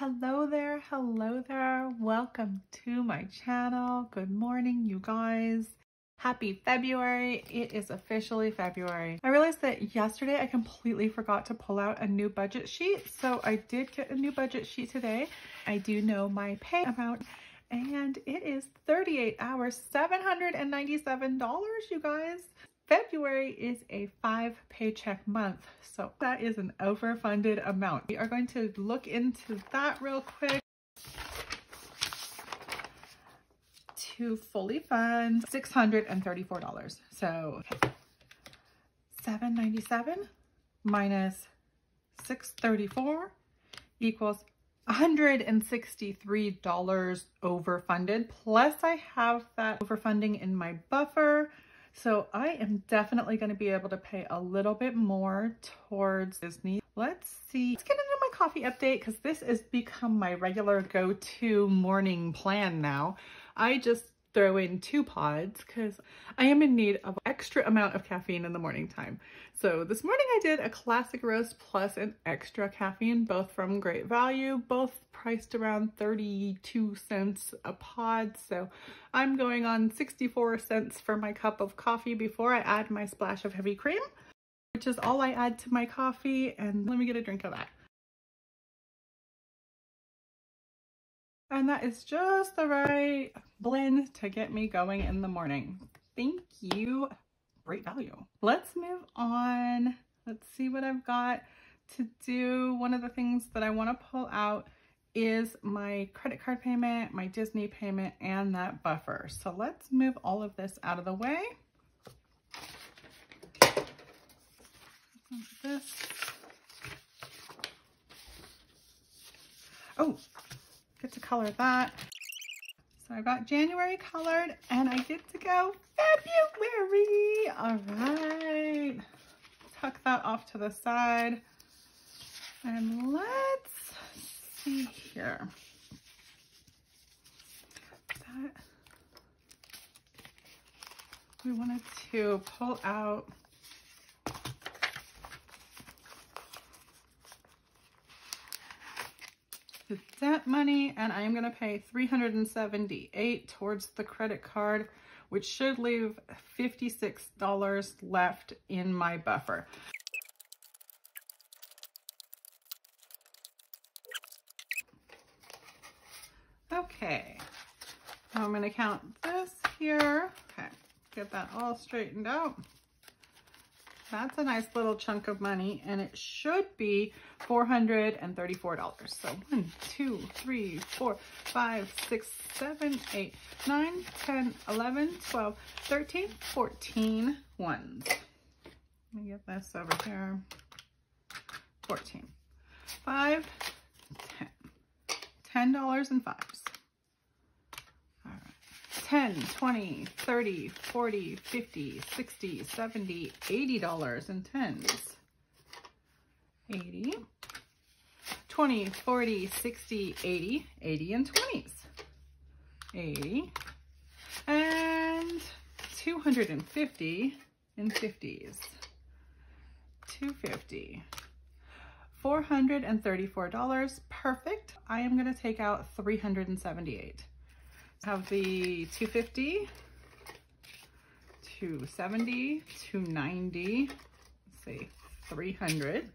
Hello there, hello there. Welcome to my channel. Good morning, you guys. Happy February. It is officially February. I realized that yesterday I completely forgot to pull out a new budget sheet, so I did get a new budget sheet today. I do know my pay amount, and it is 38 hours, $797, you guys. February is a 5-paycheck month, so that is an overfunded amount. We are going to look into that real quick to fully fund $634. So $797 minus $634 equals $163 overfunded. Plus I have that overfunding in my buffer. So I am definitely going to be able to pay a little bit more towards Disney. Let's see. Let's get into my coffee update because this has become my regular go-to morning plan now. I just throw in 2 pods because I am in need of extra amount of caffeine in the morning time. So this morning I did a classic roast plus an extra caffeine, both from Great Value, both priced around 32 cents a pod. So I'm going on 64 cents for my cup of coffee before I add my splash of heavy cream, which is all I add to my coffee. And let me get a drink of that. And that is just the right blend to get me going in the morning. Thank you, Great Value. Let's move on. Let's see what I've got to do. One of the things that I want to pull out is my credit card payment, my Disney payment, and that buffer. So let's move all of this out of the way. This. Oh, get to color that. So I got January colored and I get to go February. All right. Tuck that off to the side. And let's see here. We wanted to pull out the debt money, and I am going to pay $378 towards the credit card, which should leave $56 left in my buffer. Okay, I'm going to count this here. Okay, get that all straightened out. That's a nice little chunk of money, and it should be $434. So 1, 2, 3, 4, 5, 6, 7, 8, 9, 10, 11, 12, 13, 14 ones. Let me get this over here. 14. 5, 10. $10 and 5s. 10, 20, 30, 40, 50, 60, 70, $80 in 10s. 80, 20, 40, 60, 80, 80 in 20s. 80, and 250 in 50s. 250. $434. Perfect. I am going to take out $378. Have the 250, 270, 290, let's see, 300,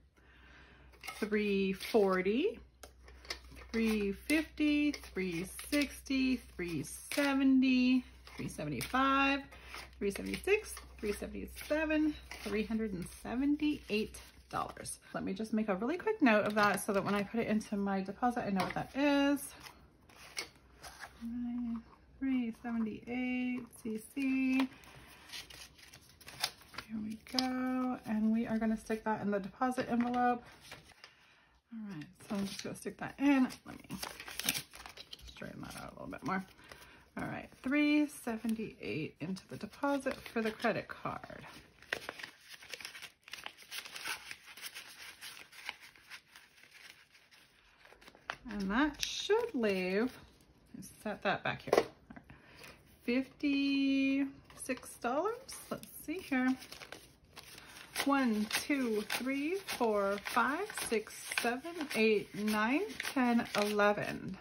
340, 350, 360, 370, 375, 376, 377, $378. Let me just make a really quick note of that so that when I put it into my deposit, I know what that is. 378 cc. Here we go, and we are going to stick that in the deposit envelope. All right, so I'm just going to stick that in. Let me straighten that out a little bit more. All right, 378 into the deposit for the credit card. And that should leave, set that back here. All right. $56. Let's see here. 1, 2, 3, 4, 5, 6, 7, 8, 9, 10, 11.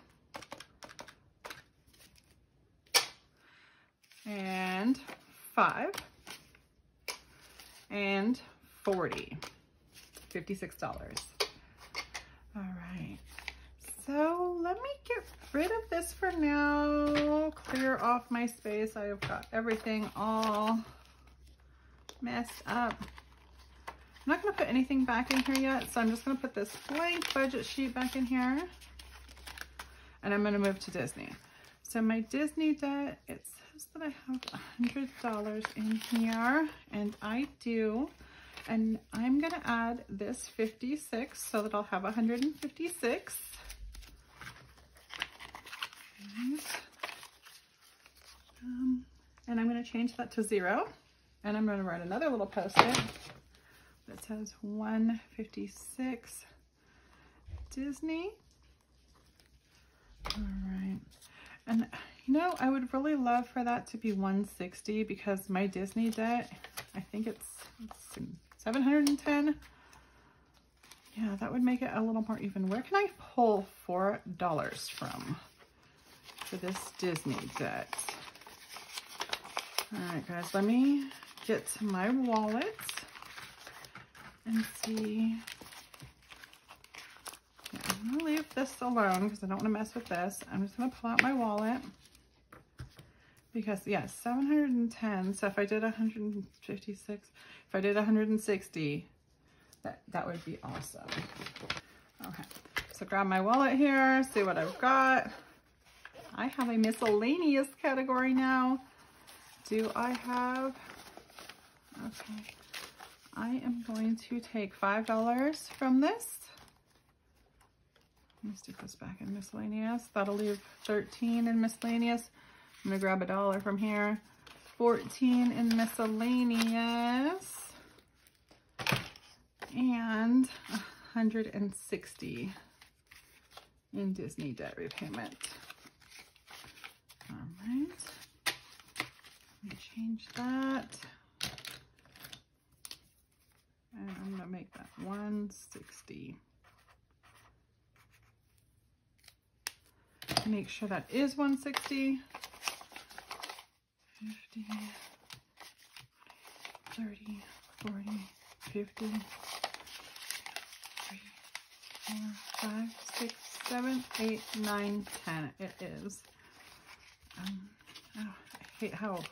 And 5 and 40. $56. All right. So let me get rid of this for now. Clear off my space. I've got everything all messed up. I'm not going to put anything back in here yet, so I'm just going to put this blank budget sheet back in here. And I'm going to move to Disney. So my Disney debt, it says that I have $100 in here, and I do. And I'm going to add this 56 so that I'll have 156. And I'm going to change that to 0. And I'm going to write another little post-it that says 156 Disney. All right. And you know, I would really love for that to be 160 because my Disney debt, I think it's 710. Yeah, that would make it a little more even. Where can I pull $4 from for this Disney debt? All right, guys, let me get to my wallet and see. Yeah, I'm gonna leave this alone because I don't want to mess with this. I'm just gonna pull out my wallet because yeah, 710. So if I did 156, if I did 160, that would be awesome. Okay, so grab my wallet here, see what I've got. I have a miscellaneous category now. Do I have? Okay, I am going to take $5 from this. Let me stick this back in miscellaneous. That'll leave 13 in miscellaneous. I'm gonna grab $1 from here. 14 in miscellaneous. And 160 in Disney debt repayment. All right. Let me change that. And I'm gonna make that 160. Make sure that is 160. 50, 30, 40, 50, 3, 4, 5, 6, 7, 8, 9, 10. It is. Oh, I hate how,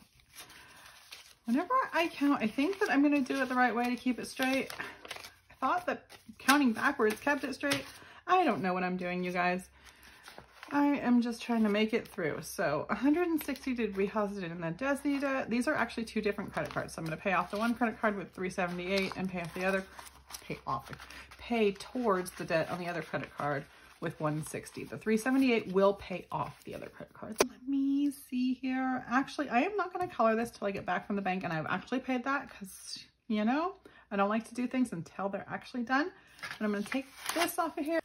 whenever I count, I think that I'm going to do it the right way to keep it straight. I thought that counting backwards kept it straight. I don't know what I'm doing, you guys. I am just trying to make it through. So 160 did deposit in the Disney debt. These are actually two different credit cards. So I'm going to pay off the one credit card with $378 and pay off the other, pay towards the debt on the other credit card with $160. The $378 will pay off the other credit cards. Let me see here. Actually, I am not going to color this till I get back from the bank, and I've actually paid that because, you know, I don't like to do things until they're actually done. And I'm going to take this off of here.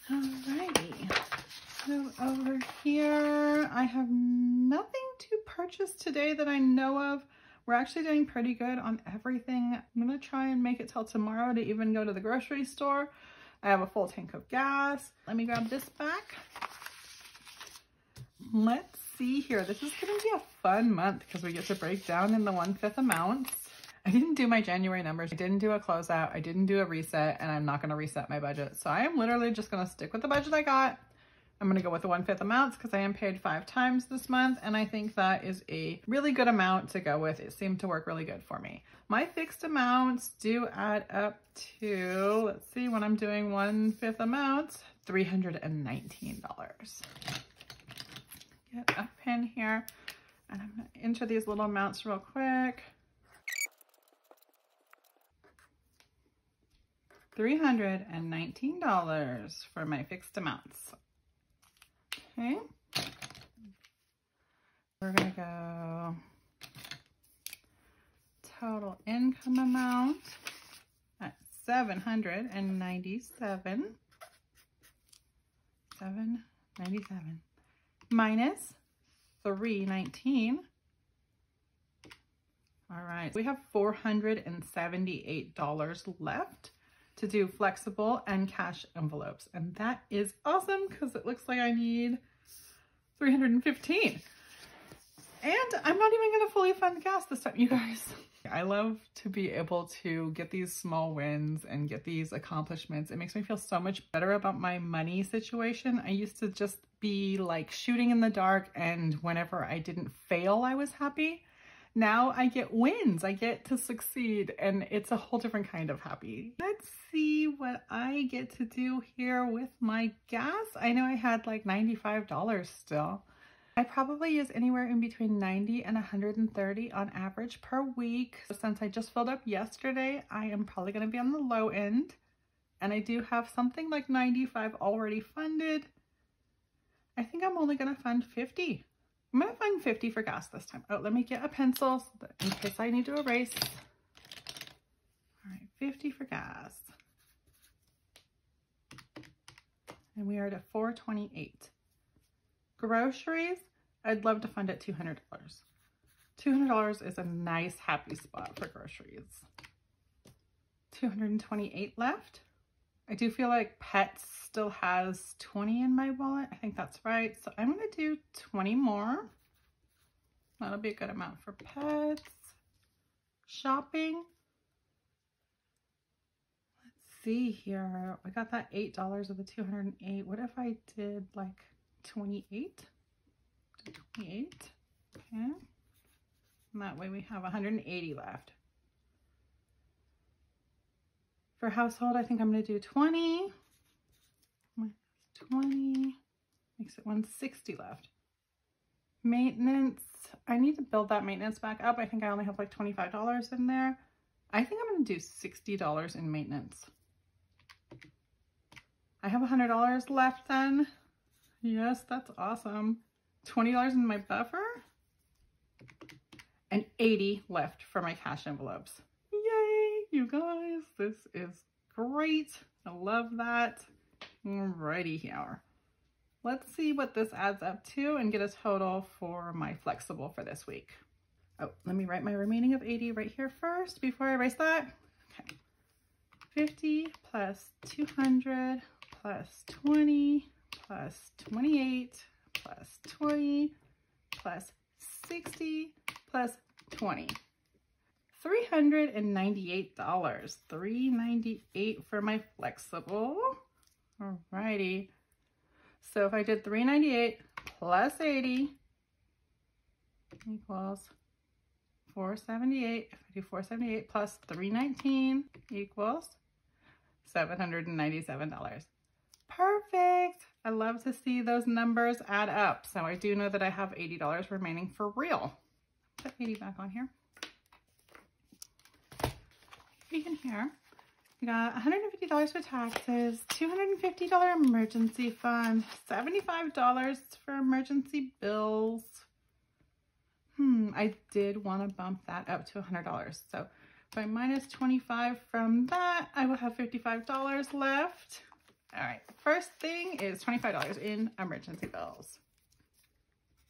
Alrighty, so over here, I have nothing to purchase today that I know of. We're actually doing pretty good on everything. I'm gonna try and make it till tomorrow to even go to the grocery store. I have a full tank of gas. Let me grab this back. Let's see here. This is gonna be a fun month because we get to break down in the 1/5 amounts. I didn't do my January numbers. I didn't do a closeout. I didn't do a reset, and I'm not going to reset my budget. So I am literally just going to stick with the budget I got. I'm going to go with the 1/5 amounts because I am paid 5 times this month, and I think that is a really good amount to go with. It seemed to work really good for me. My fixed amounts do add up to, let's see, when I'm doing 1/5 amounts, $319. Get a pen here, and I'm going to enter these little amounts real quick. $319 for my fixed amounts. Okay. We're gonna go total income amount at $797. $797 minus $319. All right. nice. We have $478 left to do flexible and cash envelopes. And that is awesome because it looks like I need 315. And I'm not even gonna fully fund gas this time, you guys. I love to be able to get these small wins and get these accomplishments. It makes me feel so much better about my money situation. I used to just be like shooting in the dark, and whenever I didn't fail, I was happy. Now I get wins, I get to succeed, and it's a whole different kind of happy. Let's see what I get to do here with my gas. I know I had like $95 still. I probably use anywhere in between 90 and 130 on average per week. Since I just filled up yesterday, I am probably going to be on the low end. And I do have something like 95 already funded. I think I'm only going to fund 50. I'm going to fund 50 for gas this time. Oh, let me get a pencil so that in case I need to erase. All right, 50 for gas. And we are at $428. Groceries, I'd love to fund at $200. $200 is a nice happy spot for groceries. 228 left. I do feel like pets still has 20 in my wallet. I think that's right. So I'm going to do 20 more. That'll be a good amount for pets. Shopping. Let's see here. I got that $8 of the 208. What if I did like 28? 28. Okay. And that way we have 180 left. For household, I think I'm going to do 20. Minus 20 makes it 160 left. Maintenance, I need to build that maintenance back up. I think I only have like $25 in there. I think I'm going to do $60 in maintenance. I have $100 left then. Yes, that's awesome. $20 in my buffer and 80 left for my cash envelopes. Yay, you guys, this is great. I love that. Alrighty here. Let's see what this adds up to and get a total for my flexible for this week. Oh, let me write my remaining of 80 right here first before I erase that. Okay. 50 plus 200 plus 20 plus 28 plus 20 plus 60 plus 20. $398. $398 for my flexible. Alrighty. So if I did 398 plus 80 equals 478. If I do 478 plus 319 equals $797. Perfect. I love to see those numbers add up. So I do know that I have $80 remaining for real. Put 80 back on here. In here, we got $150 for taxes, $250 emergency fund, $75 for emergency bills. I did want to bump that up to $100. So if I minus 25 from that, I will have $55 left. All right, first thing is $25 in emergency bills.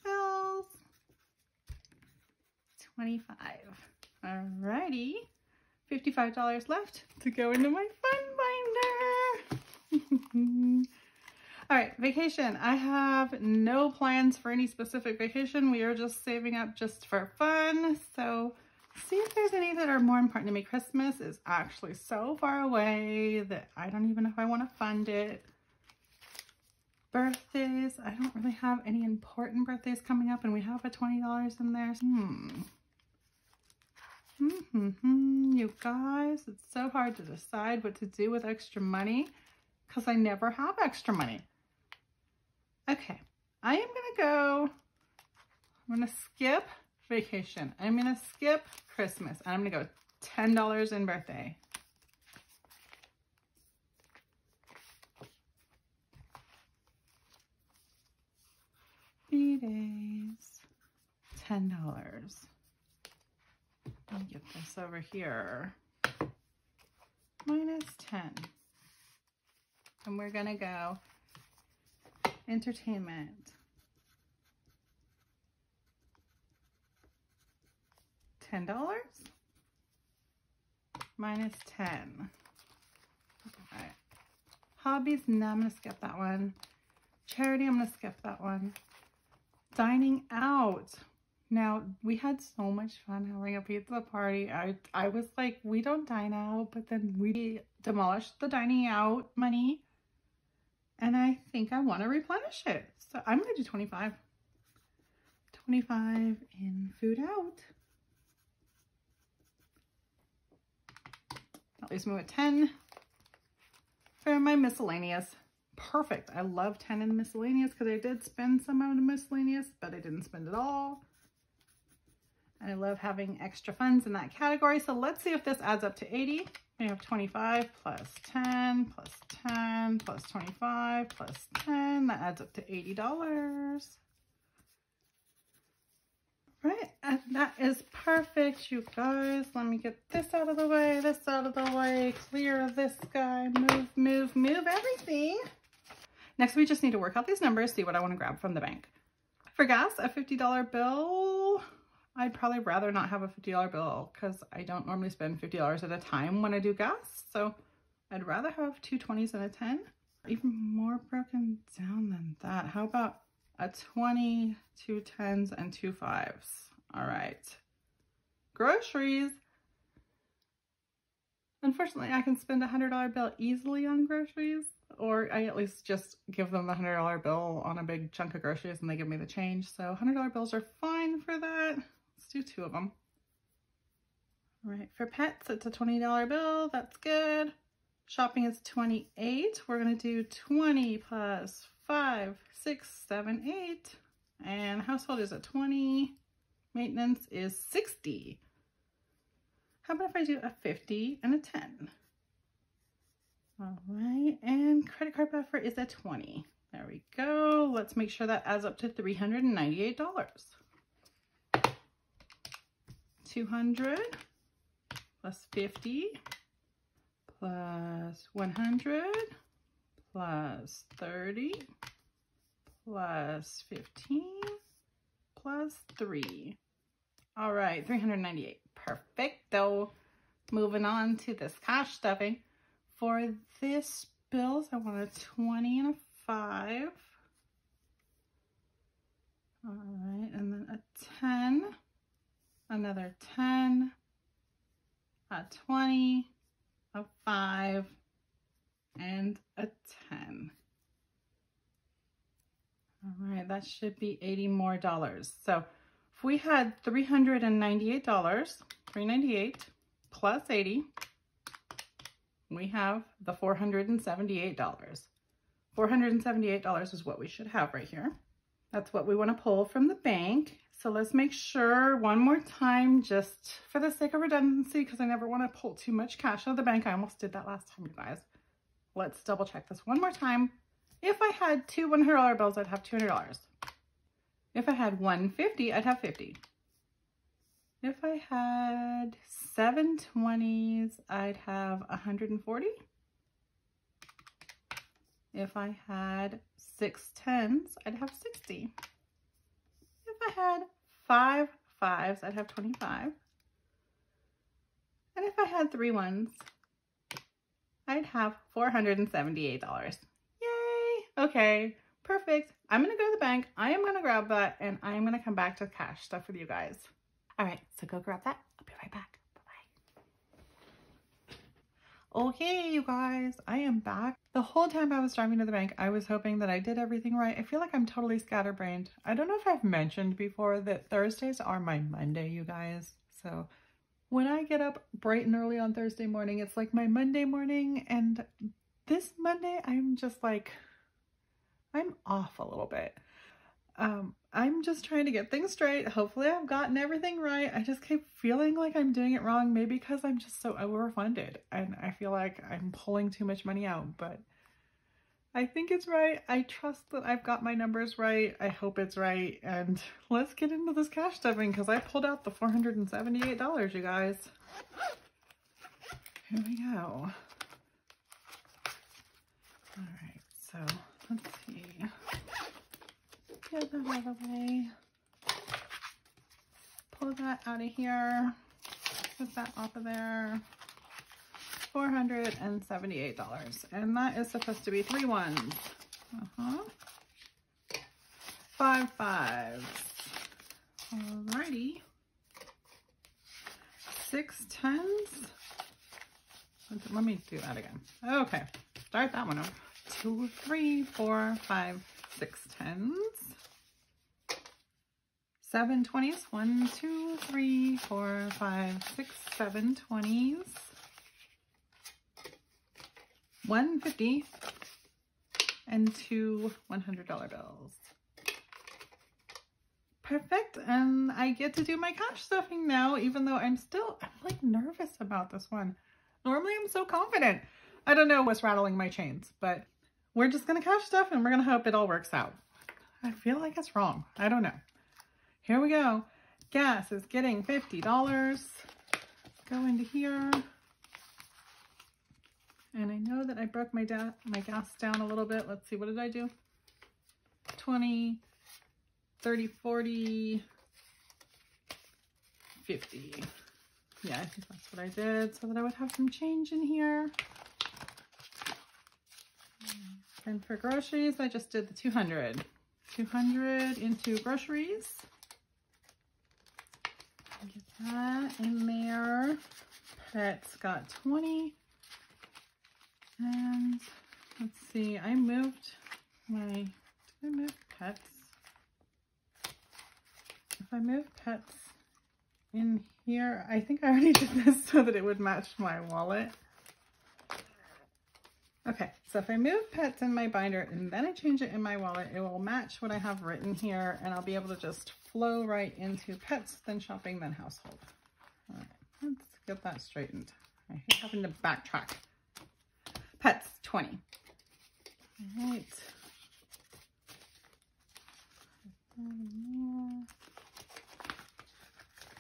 Bills, 25. All righty. $55 left to go into my fund binder. All right, vacation. I have no plans for any specific vacation. We are just saving up just for fun. So see if there's any that are more important to me. Christmas is actually so far away that I don't even know if I want to fund it. Birthdays. I don't really have any important birthdays coming up, and we have a $20 in there. You guys, it's so hard to decide what to do with extra money because I never have extra money. Okay, I'm going to skip vacation. I'm going to skip Christmas. And I'm going to go $10 in birthday. B-days, $10. Let me get this over here. Minus 10. And we're going to go entertainment. $10. minus 10. All right. Hobbies, no, I'm going to skip that one. Charity, I'm going to skip that one. Dining out. Now, we had so much fun having a pizza party. I was like, we don't dine out, but then we demolished the dining out money. And I think I want to replenish it. So I'm going to do 25. 25 in food out. At least move at 10 for my miscellaneous. Perfect. I love 10 in miscellaneous because I did spend some out of miscellaneous, but I didn't spend it all. And I love having extra funds in that category. So let's see if this adds up to 80. We have 25 plus 10 plus 10 plus 25 plus 10. That adds up to $80. Right, and that is perfect, you guys. Let me get this out of the way, this out of the way, clear this guy, move, move, move everything. Next, we just need to work out these numbers, see what I want to grab from the bank. For gas, a $50 bill. I'd probably rather not have a $50 bill because I don't normally spend $50 at a time when I do gas. So I'd rather have two 20s and a 10. Even more broken down than that. How about a 20, two 10s, and two 5s. All right. Groceries. Unfortunately, I can spend a $100 bill easily on groceries, or I at least just give them the $100 bill on a big chunk of groceries and they give me the change. So $100 bills are fine for that. Let's do two of them. All right. For pets, it's a $20 bill. That's good. Shopping is 28. We're going to do 20 plus 5, 6, 7, 8. And household is a 20. Maintenance is 60. How about if I do a 50 and a 10? All right. And credit card buffer is a 20. There we go. Let's make sure that adds up to $398. 200 plus 50 plus 100 plus 30 plus 15 plus 3. All right, 398. Perfecto. Moving on to this cash stuffing. For this bills, I want a 20 and a 5. All right, and then a 10, another 10, a 20, a 5, and a 10. All right, that should be $80 more. So if we had $398, 398 plus 80, we have the $478. $478 is what we should have right here. That's what we want to pull from the bank. So let's make sure one more time, just for the sake of redundancy, because I never want to pull too much cash out of the bank. I almost did that last time, you guys. Let's double check this one more time. If I had two $100 bills, I'd have $200. If I had 150, I'd have 50. If I had 7 20s, I'd have 140. If I had 6 10s, I'd have 60. If I had 5 5s, I'd have 25. And if I had 3 1s, I'd have $478. Yay! Okay, perfect. I'm gonna go to the bank. I am gonna grab that and I am gonna come back to cash stuff with you guys. All right, so go grab that. I'll be right back. Bye-bye. Okay, you guys, I am back. The whole time I was driving to the bank, I was hoping that I did everything right. I feel like I'm totally scatterbrained. I don't know if I've mentioned before that Thursdays are my Monday, you guys. So when I get up bright and early on Thursday morning, it's like my Monday morning. And this Monday, I'm just like, I'm off a little bit. I'm just trying to get things straight. Hopefully I've gotten everything right. I just keep feeling like I'm doing it wrong, maybe because I'm just so overfunded and I feel like I'm pulling too much money out, but I think it's right. I trust that I've got my numbers right. I hope it's right. And let's get into this cash stuffing because I pulled out the $478, you guys. Here we go. All right, so let's see. Get that out of the way. Pull that out of here. Put that off of there. $478. And that is supposed to be 3 ones. 5 fives. Alrighty. 6 tens. Let me do that again. Okay, start that one over. 2, 3, 4, 5, 6 tens. 7 20s. 1, 2, 3, 4, 5, 6, 7 20s. 1 50 and 2 $100 bills. Perfect, and I get to do my cash stuffing now, even though I'm like nervous about this one. Normally I'm so confident. I don't know what's rattling my chains, but we're just gonna cash stuff and we're gonna hope it all works out. I feel like it's wrong. I don't know. Here we go. Gas is getting $50. Go into here. And I know that I broke my gas down a little bit. Let's see, what did I do? 20, 30, 40, 50. Yeah, I think that's what I did, so that I would have some change in here. And for groceries, I just did the 200. 200 into groceries. Get that in there. Pets got 20. And let's see, I moved did I move pets? If I move pets in here, I think I already did this so that it would match my wallet. Okay, so if I move pets in my binder and then I change it in my wallet, it will match what I have written here, and I'll be able to just flow right into pets, then shopping, then household. All right, let's get that straightened. I hate having to backtrack. Pets, 20. All right.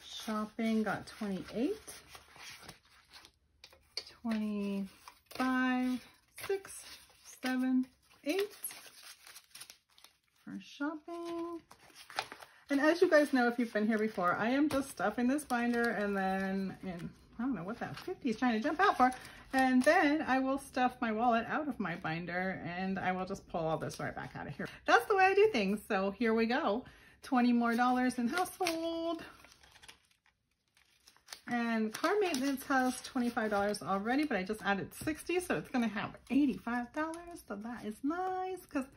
Shopping got 28. 25, 6, 7, 8 for shopping. And as you guys know, if you've been here before, I am just stuffing this binder, and then I don't know what that 50 is trying to jump out for. And then I will stuff my wallet out of my binder, and I will just pull all this right back out of here. That's the way I do things. So here we go. $20 more in household. And car maintenance has $25 already, but I just added 60, so it's gonna have $85. So that is nice, because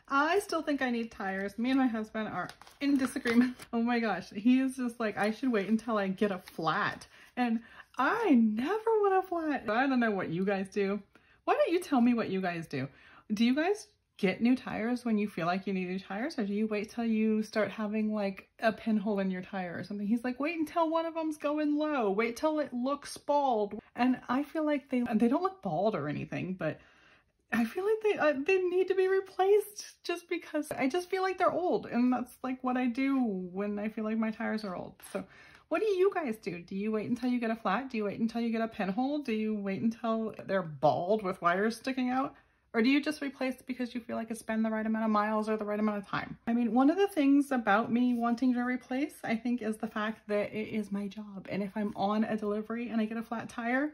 I still think I need tires. Me and my husband are in disagreement. Oh my gosh, he is just like, I should wait until I get a flat. And I never want a flat. I don't know what you guys do. Why don't you tell me what you guys do? Do you guys get new tires when you feel like you need new tires, or do you wait till you start having like a pinhole in your tire or something? He's like, wait until one of them's going low. Wait till it looks bald. And I feel like they don't look bald or anything, but I feel like they need to be replaced, just because I just feel like they're old, and that's like what I do when I feel like my tires are old. So what do you guys do? Do you wait until you get a flat? Do you wait until you get a pinhole? Do you wait until they're bald with wires sticking out? Or do you just replace because you feel like it's been the right amount of miles or the right amount of time? I mean, one of the things about me wanting to replace, I think, is the fact that it is my job. And if I'm on a delivery and I get a flat tire,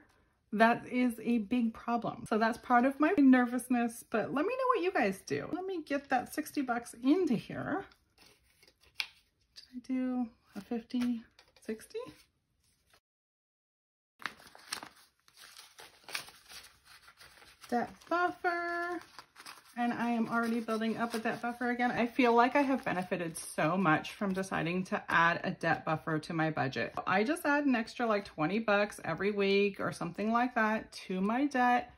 that is a big problem. So that's part of my nervousness, but let me know what you guys do. Let me get that 60 bucks into here. Did I do a 50, 60? Debt buffer, and I am already building up a debt buffer again. I feel like I have benefited so much from deciding to add a debt buffer to my budget. I just add an extra like 20 bucks every week or something like that to my debt,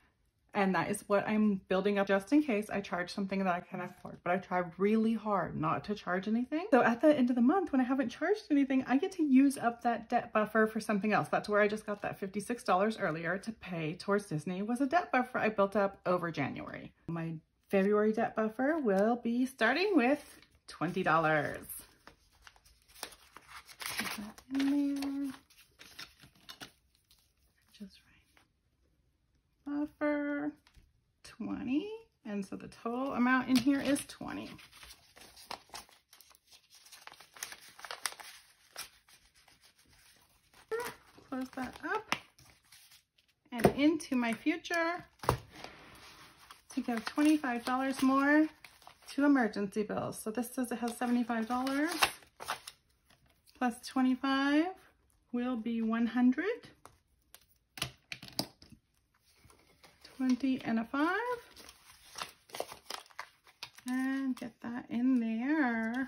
and that is what I'm building up just in case I charge something that I can afford. But I try really hard not to charge anything. So at the end of the month, when I haven't charged anything, I get to use up that debt buffer for something else. That's where I just got that $56 earlier to pay towards Disney, was a debt buffer I built up over January. My February debt buffer will be starting with $20. Put that in there. Just right. Buffer 20, and so the total amount in here is 20. Close that up, and into my future to give $25 more to emergency bills. So this says it has $75 plus 25 will be 100. 20 and a 5. And get that in there.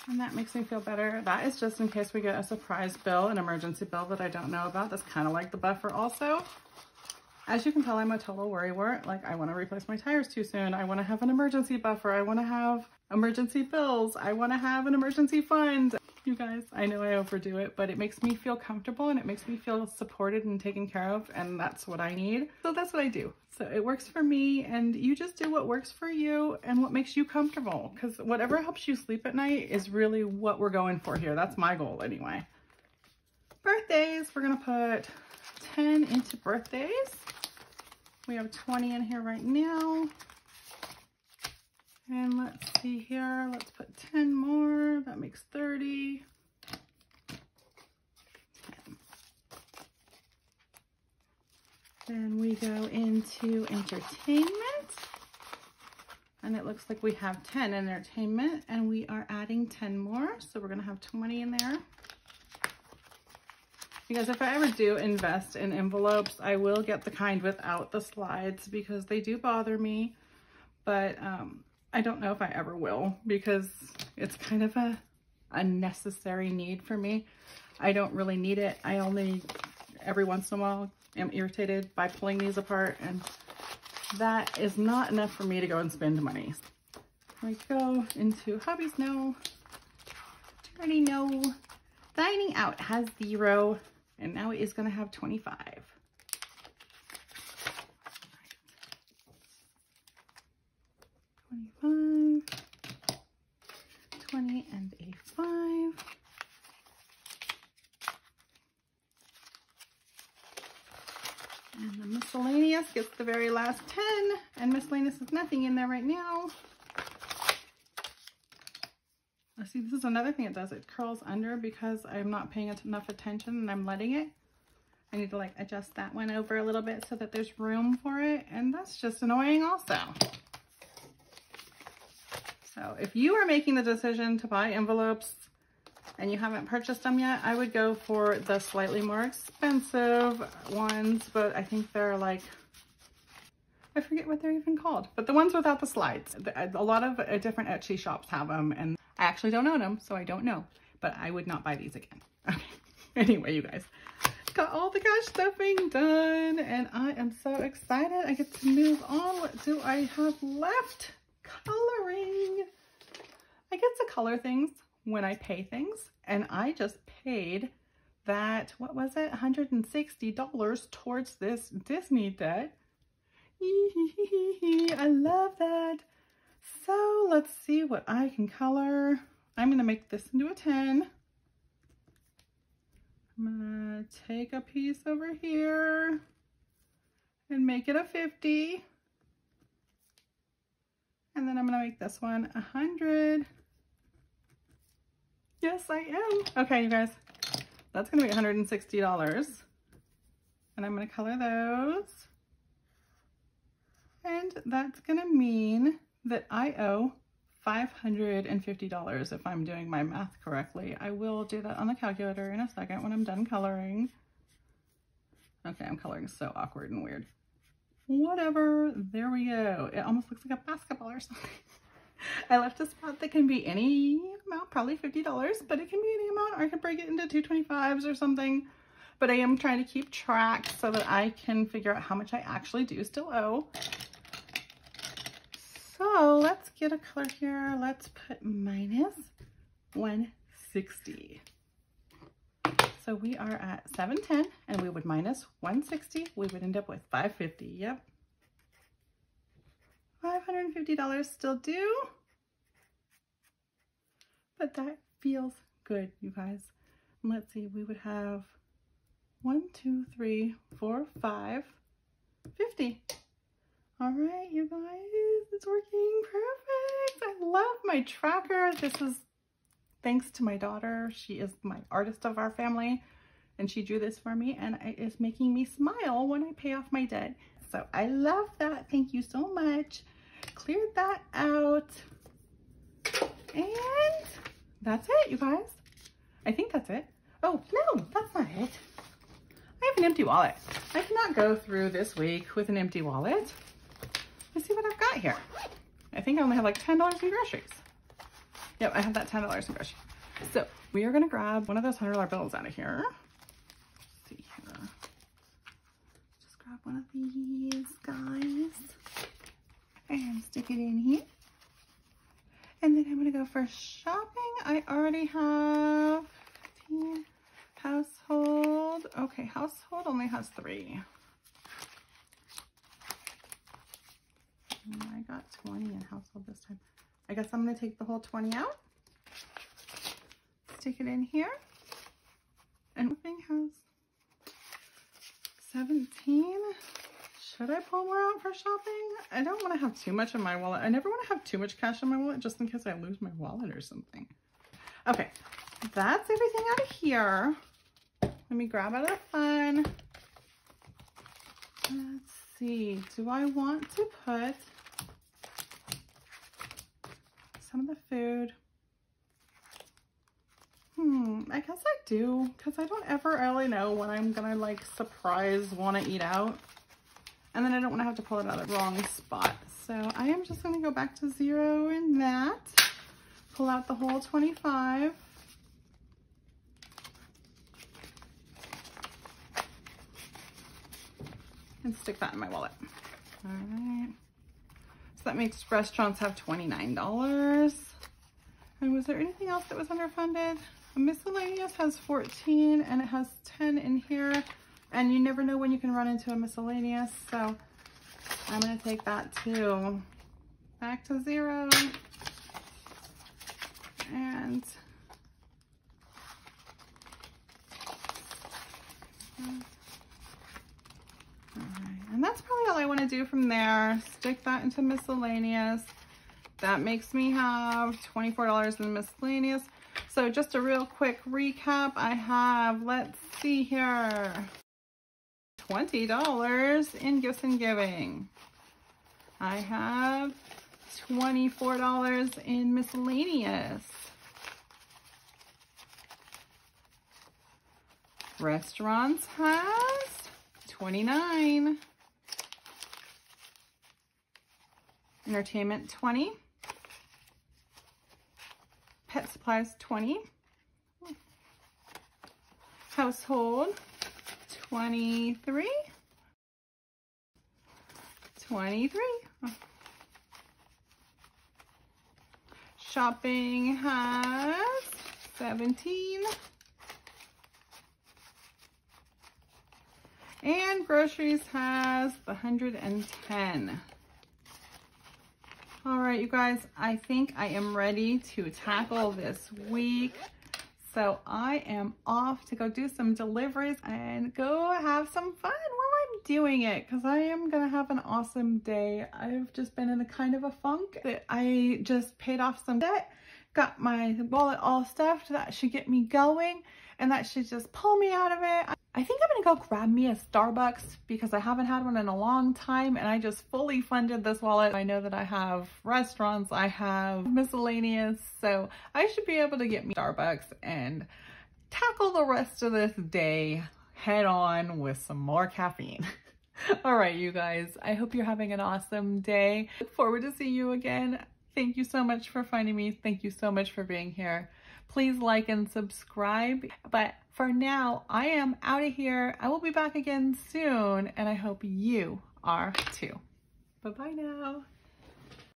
And that makes me feel better. That is just in case we get a surprise bill, an emergency bill that I don't know about. That's kind of like the buffer also. As you can tell, I'm a total worrywart. Like, I want to replace my tires too soon. I want to have an emergency buffer. I want to have emergency bills. I want to have an emergency fund. You guys, I know I overdo it, but it makes me feel comfortable and it makes me feel supported and taken care of, and that's what I need. So that's what I do. So it works for me, and you just do what works for you and what makes you comfortable, because whatever helps you sleep at night is really what we're going for here. That's my goal anyway. Birthdays, we're gonna put 10 into birthdays. We have 20 in here right now. And let's see here, let's put 10 more, that makes 30. 10. Then we go into entertainment. And it looks like we have 10 in entertainment, and we are adding 10 more. So we're gonna have 20 in there. Because if I ever do invest in envelopes, I will get the kind without the slides because they do bother me. But I don't know if I ever will, because it's kind of a unnecessary need for me. I don't really need it. I only, every once in a while, am irritated by pulling these apart, and that is not enough for me to go and spend money. I go into hobbies now. Already know. Dining out has 0, and now it is going to have 25. 25, 20 and a 5. And the miscellaneous gets the very last 10, and miscellaneous is nothing in there right now. Let's see, this is another thing it does. It curls under because I'm not paying enough attention and I'm letting it. I need to like adjust that one over a little bit so that there's room for it, and that's just annoying also. So if you are making the decision to buy envelopes and you haven't purchased them yet, I would go for the slightly more expensive ones, but I think they're like, I forget what they're even called, but the ones without the slides. A lot of different Etsy shops have them, and I actually don't own them, so I don't know, but I would not buy these again. Okay, anyway, you guys, got all the cash stuffing done, and I am so excited. I get to move on. What do I have left? Coloring. I get to color things when I pay things, and I just paid that, what was it, $160 towards this Disney debt. I love that. So let's see what I can color. I'm gonna make this into a 10. I'm gonna take a piece over here and make it a 50. And then I'm gonna make this one 100. Yes, I am. Okay, you guys, that's gonna be $160. And I'm gonna color those. And that's gonna mean that I owe $550 if I'm doing my math correctly. I will do that on the calculator in a second when I'm done coloring. Okay, I'm coloring so awkward and weird. Whatever, there we go. It almost looks like a basketball or something. I left a spot that can be any amount, probably $50, but it can be any amount, or I can break it into 225s or something. But I am trying to keep track so that I can figure out how much I actually do still owe. So let's get a color here. Let's put minus 160. So we are at 710, and we would minus 160. We would end up with 550. Yep. $550 still due. But that feels good, you guys. And let's see, we would have 1, 2, 3, 4, 5, 50. All right, you guys, it's working perfect. I love my tracker. This is thanks to my daughter. She is my artist of our family, and she drew this for me, and it is making me smile when I pay off my debt. So I love that. Thank you so much. Cleared that out. And that's it, you guys. I think that's it. Oh, no, that's not it. I have an empty wallet. I cannot go through this week with an empty wallet. Let's see what I've got here. I think I only have like $10 in groceries. Yep, I have that $10 in groceries. So we are gonna grab one of those $100 bills out of here. Let's see here. Just grab one of these guys and stick it in here. And then I'm gonna go for shopping. I already have 15. Household. Okay, household only has 3. I got 20 in household this time. I guess I'm gonna take the whole 20 out. Stick it in here. And everything has 17. Should I pull more out for shopping? I don't want to have too much in my wallet. I never want to have too much cash in my wallet just in case I lose my wallet or something. Okay, that's everything out of here. Let me grab out of the fun. Let's see, do I want to put some of the food? I guess I do, because I don't ever really know when I'm gonna like surprise want to eat out. And then I don't want to have to pull it out of the wrong spot. So I am just gonna go back to 0 in that. Pull out the whole 25. And stick that in my wallet. All right. So that makes restaurants have $29. And was there anything else that was underfunded? Miscellaneous has 14 and it has 10 in here. And you never know when you can run into a miscellaneous. So I'm gonna take that too. Back to 0. And and that's probably all I want to do from there. Stick that into miscellaneous. That makes me have $24 in miscellaneous. So just a real quick recap. I have, let's see here, $20 in gifts and giving. I have $24 in miscellaneous. Restaurants has 29. Entertainment 20. Pet supplies 20. Household 23. 23. Shopping has 17. And groceries has 110. All right, you guys, I think I am ready to tackle this week. So I am off to go do some deliveries and go have some fun while I'm doing it, because I am gonna have an awesome day. I've just been in a kind of a funk. I just paid off some debt, got my wallet all stuffed. That should get me going, and that should just pull me out of it. I think I'm gonna go grab me a Starbucks because I haven't had one in a long time, and I just fully funded this wallet. I know that I have restaurants, I have miscellaneous, so I should be able to get me Starbucks and tackle the rest of this day head on with some more caffeine. All right, you guys, I hope you're having an awesome day. Look forward to seeing you again. Thank you so much for finding me. Thank you so much for being here. Please like and subscribe. But for now, I am out of here. I will be back again soon, and I hope you are too. Bye-bye now.